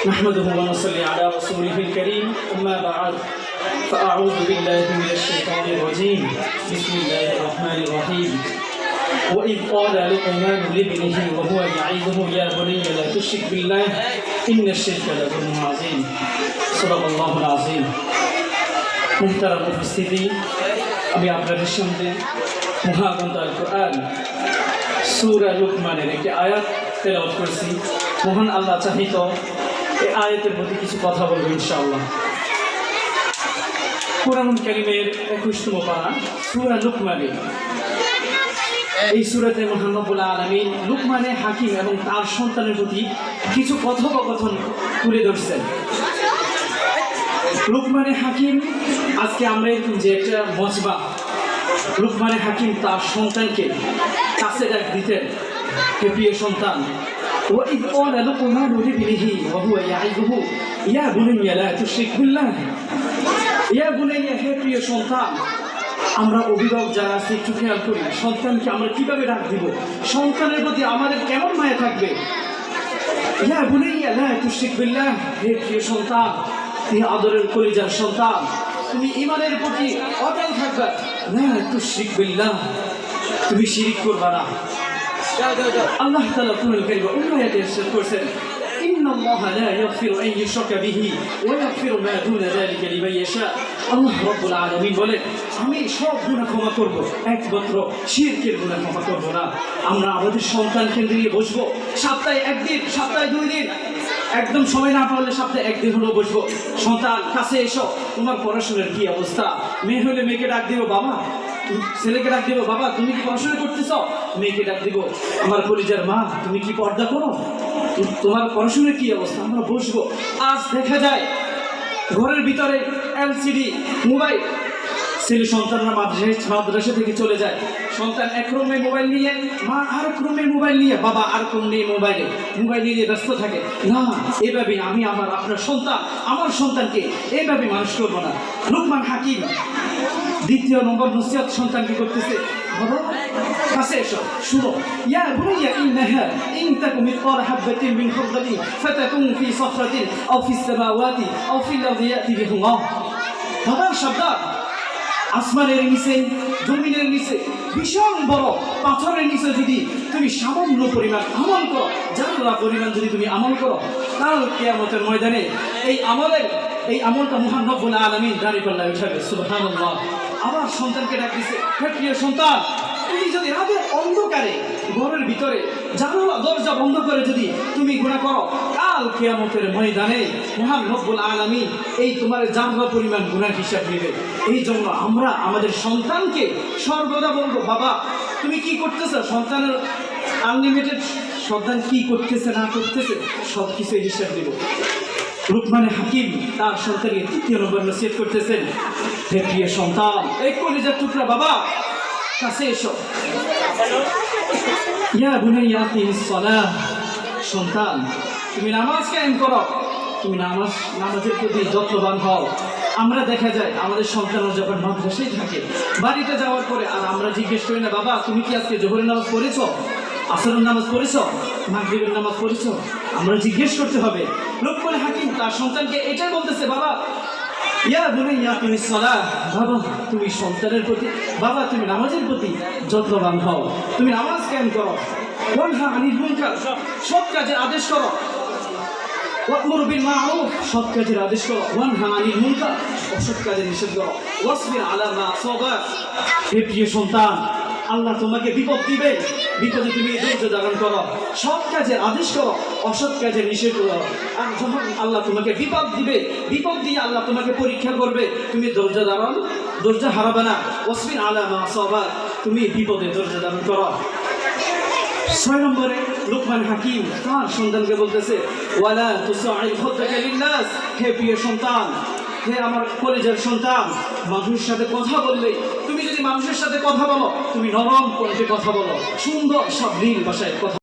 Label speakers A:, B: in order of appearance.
A: نحمده ونصلي على رسوله الكريم أما بعد فأعوذ بالله من الشيطان الرجيم بسم الله الرحمن الرحيم وإذ قال لقمان لابنه وهو يعظه يا بني لا تشرك بالله إن الشرك لظلم عظيم صدق الله العظيم محترم উপস্থিতি আমি আপনাদের সামনে মহাগ্রন্থ আল কোরআন সূরা লুকমানের একটি আয়াত তেলাওয়াত করেছি। মহান আল্লাহ চাহিত এই আয়াতের প্রতি কিছু কথা বলবো ইনশাআল্লাহ। কুরআনুল কারীমের 21তম পারা সূরা লুকমানে, এই সূরাতে মহান রব্বুল আলামিন লুকমানে হাকিম এবং তার সন্তানের প্রতি কিছু কথোপকথন তুলে ধরছেন। লুকমানে হাকিম, আজকে আমরা যে একটা মজবা, লুকমানে হাকিম তার সন্তানকে কাছে ডাক দিতেন, হে প্রিয় সন্তান, وإذ قال لقمان لابنه وهو يعظه يا بني لا تشرك بالله يا بني হে প্রিয় সন্তান। আমরা অভিভাবক যারা আছি একটু খেয়াল করি, সন্তানকে আমরা কিভাবে ডাক দিব, সন্তানের প্রতি আমাদের কেমন মায়া থাকবে। ইয়া বুনাইয়া লা তুশরিক বিল্লাহ, হে প্রিয় সন্তান, হে আদরের কলিজার সন্তান, তুমি ঈমানের প্রতি অটল থাকবে। লা তুশরিক বিল্লাহ, তুমি শিরক করবে না। আল্লাহ তাআলা কুরআনুল কারীমে অন্য আয়াতে ইরশাদ করেছেন, ইন্নাল্লাহা লা ইয়াগফিরু আন ইউশরাকা বিহি ওয়া ইয়াগফিরু মা দুনা যালিকা লিমান ইয়াশা। আল্লাহ রাব্বুল আলামিন বলেন, আমি সব গুনাহ ক্ষমা করব, একমাত্র শিরকের গুনাহ ক্ষমা করব না। আমরা আমাদের সন্তানকে নিয়ে বসবো, সপ্তাহে একদিন, সপ্তাহে 2 দিন, একদম সময় না পারলে সপ্তাহে একদিন হলেও বসবো। সন্তান কাছে এসো, তোমার পড়াশোনার কি অবস্থা? মেয়ে হলে মেয়েকে ডাক দিব বাবা, ছেলেকে ডাক দিব বাবা তুমি কি পড়াশোনা করতেছ? মেয়েকে ডাক দিব আমার কলিজার মা তুমি কি পর্দা করো? তোমার পড়াশোনার কি অবস্থা? আমরা বসবো। আজ দেখা যায় ঘরের ভিতরে এলসিডি মোবাইল, ছেলে সন্তানরা মাদ্রাসা থেকে চলে যায়, সন্তান এক রুমে মোবাইল নিয়ে, মা আর এক রুমে মোবাইল নিয়ে, বাবা আর কোন নিয়ে মোবাইল নিয়ে ব্যস্ত থাকে। না, এভাবে আমি আপনার সন্তান, আমার সন্তানকে এইভাবে মানুষ করবো না। লুকমান হাকিম 2 নম্বর নসিহত সন্তানকে করতেছে, বাবা কাছে এসো, শুনো। ইয়া বুনাইয়া ইন্নাহা ইন তাকুম মিসকাল হাববাতিন মিন খারদালিন ফাতাকুন ফি সাখরাতিন আও ফিস সামাওয়াতি আও ফিল আরদি ইয়াতি বিহুল্লাহ। বাবা সাবধান, আসমানের নিচে, জমিনের নিচে, ভীষণ বড় পাথরের নিচে যদি তুমি সামান্য পরিমাণ আমল করো, জাররা পরিমাণ যদি তুমি আমল করো, কাল কিয়ামতের ময়দানে এই আমলটা মহান রব্বুল আলামিন দাঁড়ি পাল্লায় উঠাবে। সুবহানাল্লাহ। আমার সন্তানকে ডাক দিছে, হে প্রিয় সন্তান, তুমি যদি রাতের অন্ধকারে ঘরের ভিতরে জানালা দরজা বন্ধ করে যদি তুমি গুনাহ করো, কাল কিয়ামতের ময়দানে মহান রব্বুল আলামিন এই তোমার জাররা পরিমাণ গুনাহ হিসাব নেবে। এই জন্য আমরা আমাদের সন্তানকে সর্বদা বলবো, বাবা তুমি কি করতেছো? সন্তানের আনলিমিটেড, সন্তান কি করতেছে না করতেছে সব কিছু হিসাব দেব। লুকমানে হাকিম তার সন্তানকে 3 নম্বর নসিহত করতেছেন, হে প্রিয় সন্তান, এই কলিজার টুকরা বাবা কাছে এসো। ইয়া বুনাইয়া আকিমিস সালাহ, সন্তান তুমি নামাজ কায়েম করো, তুমি নামাজের প্রতি যত্নবান হও। আমরা দেখা যায় আমাদের সন্তানরা যখন মাদ্রাসায় থাকে, বাড়িতে যাওয়ার পরে আর আমরা জিজ্ঞেস করি না, বাবা তুমি কি আজকে জোহরের নামাজ পড়েছো, আসরের নামাজ পড়েছো, মাগরিবের নামাজ পড়েছো? আমরা জিজ্ঞেস করতে হবে। লুকমান হাকিম তার সন্তানকে এটাই বলতেছে, বাবা ইয়া বুনাইয়া আকিমিস সালাহ, বাবা তুমি সন্তানের প্রতি, বাবা তুমি নামাজের প্রতি যত্নবান হও, তুমি নামাজ কায়েম করো, ওয়ানহা আনিল মুনকার, সৎ কাজের আদেশ করো, ওয়া'মুর বিল মা'রুফ, সৎ কাজের আদেশ করো, ওয়ানহা আনিল মুনকার, অসৎ কাজের নিষেধ করো, ওয়াসবির আলা মা সাবার। হে প্রিয় সন্তান, আল্লাহ তোমাকে বিপদ দিবে, বিপদে তুমি ধৈর্য ধারণ করো, সৎ কাজের আদেশ করো, অসৎ কাজের নিষেধ করো। আর যখন আল্লাহ তোমাকে বিপদ দিবে, বিপদ দিয়ে আল্লাহ তোমাকে পরীক্ষা করবে, তুমি ধৈর্য হারাবে না। ওয়াসবির আলা মা সাবার, তুমি বিপদে ধৈর্য ধারণ করো। 6 নম্বরে লুকমান হাকিম তার সন্তানকে বলতেছে, ওয়ালা তুসাইল খাদ্দাকা লিন্নাস, হে প্রিয় সন্তান, হে আমার কলেজের সন্তান, মানুষের সাথে কথা বললে, তুমি যদি মানুষের সাথে কথা বলো, তুমি নরম কণ্ঠে কথা বলো, সুন্দর সাবলীল ভাষায় কথা